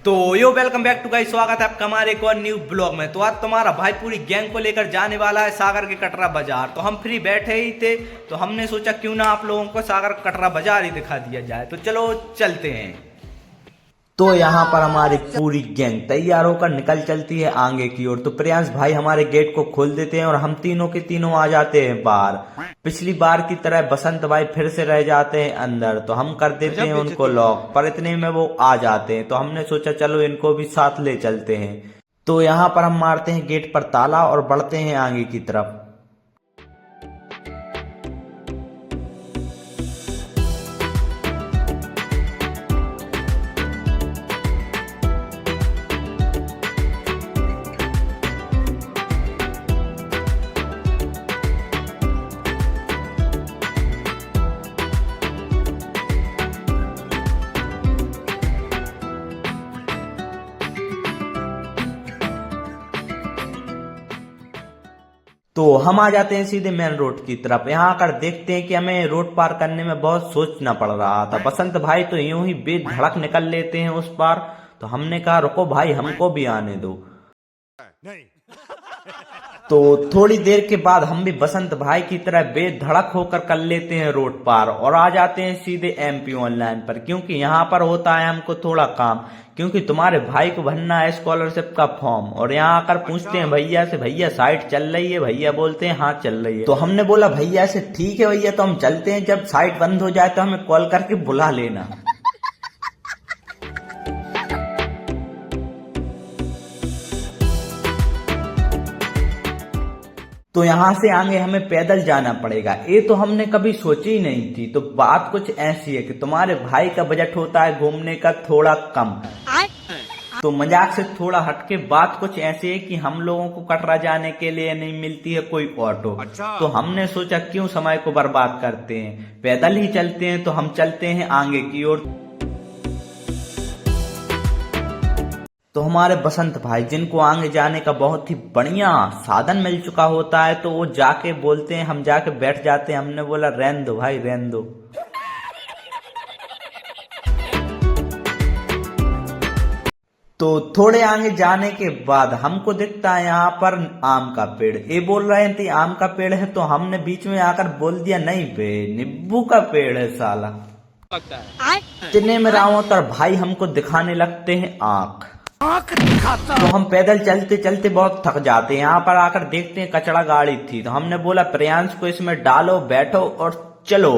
तो यो welcome back to guys, स्वागत है आपका हमारे एक और न्यू ब्लॉग में। तो आज तुम्हारा भाई पूरी गैंग को लेकर जाने वाला है सागर के कटरा बाजार। तो हम फ्री बैठे ही थे तो हमने सोचा क्यों ना आप लोगों को सागर कटरा बाजार ही दिखा दिया जाए। तो चलो चलते हैं। तो यहाँ पर हमारी पूरी गैंग तैयार होकर निकल चलती है आगे की ओर। तो प्रियांश भाई हमारे गेट को खोल देते हैं और हम तीनों के तीनों आ जाते हैं बाहर। पिछली बार की तरह बसंत भाई फिर से रह जाते हैं अंदर, तो हम कर देते हैं उनको लॉक, पर इतने में वो आ जाते हैं। तो हमने सोचा चलो इनको भी साथ ले चलते हैं। तो यहाँ पर हम मारते हैं गेट पर ताला और बढ़ते हैं आगे की तरफ। तो हम आ जाते हैं सीधे मेन रोड की तरफ। यहाँ आकर देखते हैं कि हमें रोड पार करने में बहुत सोचना पड़ रहा था। बसंत भाई तो यूं ही बेधड़क निकल लेते हैं उस पार। तो हमने कहा रुको भाई, हमको भी आने दो। तो थोड़ी देर के बाद हम भी बसंत भाई की तरह बेधड़क होकर कर लेते हैं रोड पार और आ जाते हैं सीधे एमपी ऑनलाइन पर, क्योंकि यहाँ पर होता है हमको थोड़ा काम, क्योंकि तुम्हारे भाई को भरना है स्कॉलरशिप का फॉर्म। और यहाँ आकर पूछते हैं भैया से, भैया साइट चल रही है? भैया बोलते हैं हाँ चल रही है। तो हमने बोला भैया से ठीक है भैया, तो हम चलते हैं, जब साइट बंद हो जाए तो हमें कॉल करके बुला लेना। तो यहाँ से आगे हमें पैदल जाना पड़ेगा। ये तो हमने कभी सोची ही नहीं थी। तो बात कुछ ऐसी है कि तुम्हारे भाई का बजट होता है घूमने का थोड़ा कम, तो मजाक से थोड़ा हटके बात कुछ ऐसी है कि हम लोगों को कटरा जाने के लिए नहीं मिलती है कोई ऑटो। तो हमने सोचा क्यों समय को बर्बाद करते हैं, पैदल ही चलते हैं। तो हम चलते हैं आगे की ओर। तो हमारे बसंत भाई जिनको आगे जाने का बहुत ही बढ़िया साधन मिल चुका होता है, तो वो जाके बोलते हैं, हम जाके बैठ जाते हैं। हमने बोला रहने दो भाई रहने दो। तो थोड़े आगे जाने के बाद हमको दिखता है यहाँ पर आम का पेड़। ये बोल रहे थे आम का पेड़ है, तो हमने बीच में आकर बोल दिया नहीं बे, नींबू का पेड़ है साला। इतने में रावतर भाई हमको दिखाने लगते हैं आंख। तो हम पैदल चलते चलते बहुत थक जाते हैं। यहाँ पर आकर देखते हैं कचड़ा गाड़ी थी, तो हमने बोला प्रियांश को इसमें डालो, बैठो और चलो।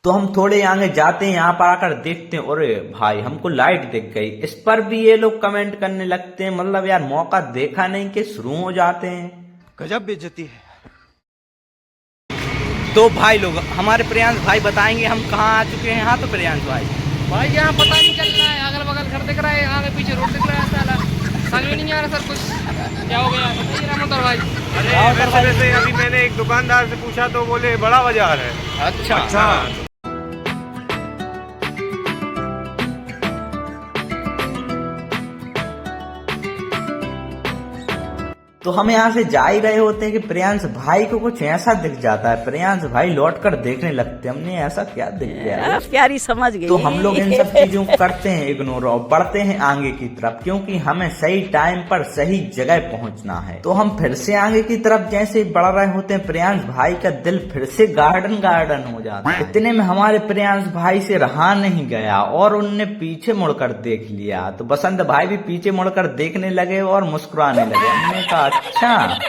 तो हम थोड़े आगे जाते हैं, यहाँ पर आकर देखते हैं अरे भाई हमको लाइट दिख गई। इस पर भी ये लोग कमेंट करने लगते हैं, मतलब यार मौका देखा नहीं कि शुरू हो जाते हैं। गजब बेइज्जती है। तो भाई लोग हमारे प्रियांश भाई बताएंगे हम कहाँ आ चुके हैं। हाँ तो प्रियांश भाई यहाँ पता नहीं चल रहा है, अगल बगल घर दिख रहा है, आगे पीछे रोड दिख रहा है, साला समझ में नहीं आ रहा सर कुछ क्या हो गया। बताइए रामोतर भाई। अरे वैसे अभी मैंने एक दुकानदार से पूछा तो बोले बड़ा बाजार है। अच्छा। तो हम यहाँ से जा ही रहे होते हैं कि प्रियांश भाई को कुछ ऐसा दिख जाता है। प्रियांश भाई लौट कर देखने लगते हैं, हमने ऐसा क्या दिख गया, प्यारी समझ गई। तो हम लोग इन सब चीजों को करते हैं इग्नोर और बढ़ते हैं आगे की तरफ, क्योंकि हमें सही टाइम पर सही जगह पहुंचना है। तो हम फिर से आगे की तरफ जैसे बढ़ रहे होते हैं, प्रियांश भाई का दिल फिर से गार्डन गार्डन हो जाता है। इतने में हमारे प्रियांश भाई से रहा नहीं गया और उनने पीछे मुड़कर देख लिया। तो बसंत भाई भी पीछे मुड़कर देखने लगे और मुस्कुराने लगे। हमने कहा अच्छा।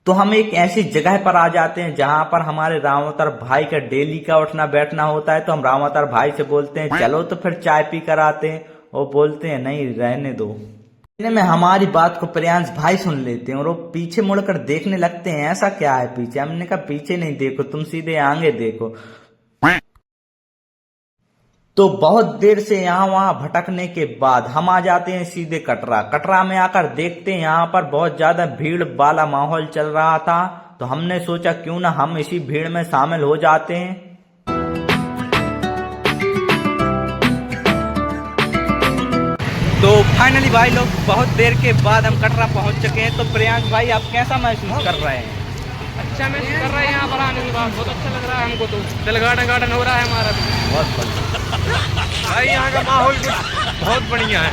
तो हम एक ऐसी जगह पर आ जाते हैं जहां पर हमारे रामावतार भाई का डेली का उठना बैठना होता है। तो हम रामावतार भाई से बोलते हैं चलो तो फिर चाय पी कर आते हैं। वो बोलते हैं नहीं रहने दो। इतने में हमारी बात को प्रियांश भाई सुन लेते हैं और वो पीछे मुड़कर देखने लगते हैं ऐसा क्या है पीछे। हमने कहा पीछे नहीं देखो, तुम सीधे आगे देखो। तो बहुत देर से यहाँ वहां भटकने के बाद हम आ जाते हैं सीधे कटरा। कटरा में आकर देखते हैं यहाँ पर बहुत ज्यादा भीड़ वाला माहौल चल रहा था। तो हमने सोचा क्यों ना हम इसी भीड़ में शामिल हो जाते हैं। तो फाइनली भाई लोग बहुत देर के बाद हम कटरा पहुंच चुके हैं। तो प्रियांश भाई आप कैसा महसूस कर रहे हैं? अच्छा महसूस कर रहे हैं यहाँ पर आने के बाद। बहुत अच्छा लग रहा है हमको तो। दिल गार्डन गार्डन हो रहा है हमारा तो। बहुत बढ़िया भाई, यहाँ का माहौल कुछ बहुत बढ़िया है।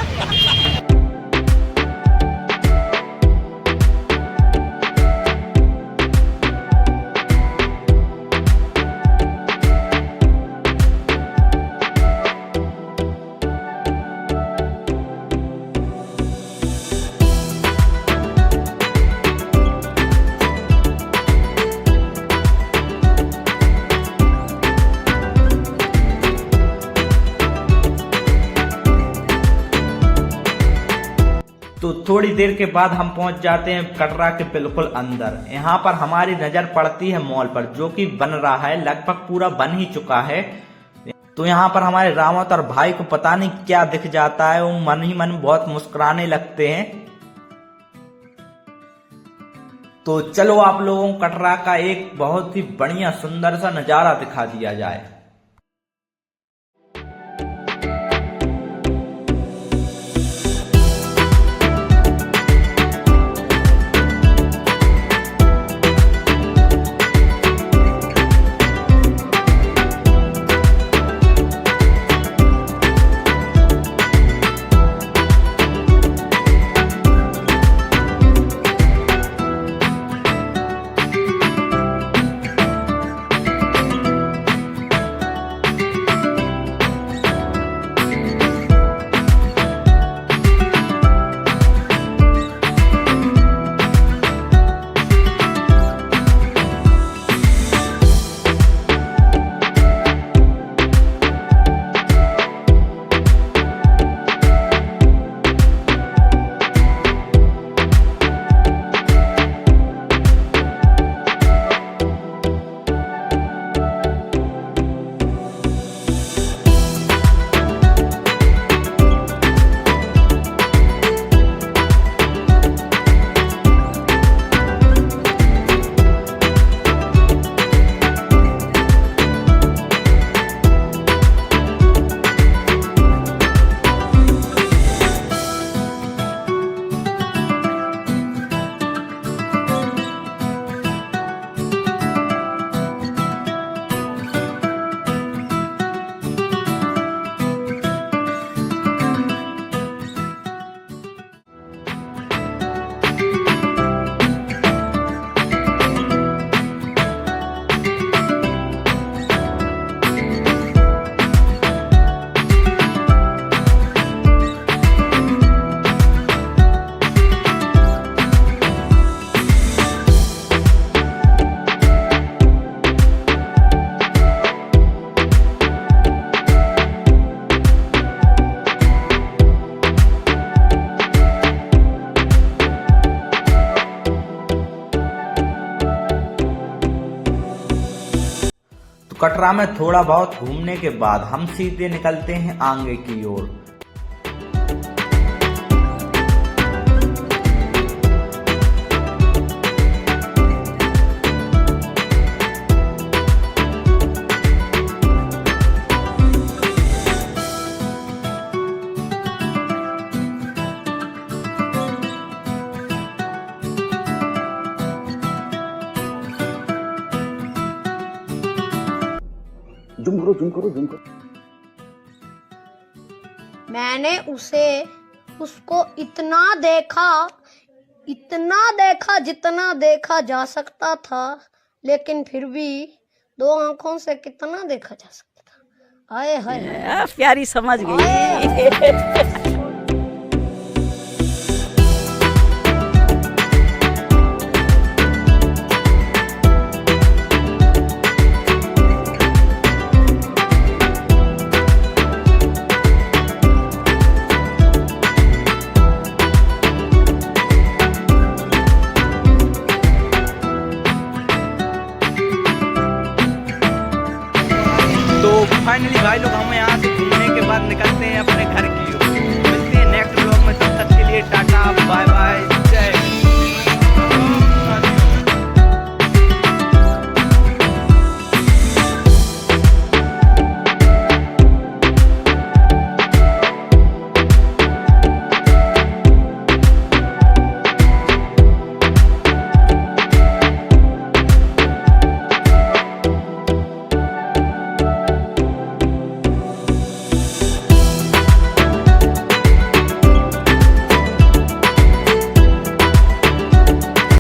तो थोड़ी देर के बाद हम पहुंच जाते हैं कटरा के बिल्कुल अंदर। यहाँ पर हमारी नजर पड़ती है मॉल पर, जो कि बन रहा है, लगभग पूरा बन ही चुका है। तो यहाँ पर हमारे रामत और भाई को पता नहीं क्या दिख जाता है, वो मन ही मन बहुत मुस्कुराने लगते हैं। तो चलो आप लोगों को कटरा का एक बहुत ही बढ़िया सुंदर सा नजारा दिखा दिया जाए। कटरा में थोड़ा बहुत घूमने के बाद हम सीधे निकलते हैं आगे की ओर। जूम करो। मैंने उसको इतना देखा जितना देखा जा सकता था, लेकिन फिर भी 2 आंखों से कितना देखा जा सकता था। आए हाय प्यारी समझ गई। फाइनली भाई लोग हम यहाँ से घूमने के बाद निकलते हैं अपने घर की ओर। मिलते हैं नेक्स्ट ब्लॉग में, तब तक के लिए टाटा बाय बाय जय।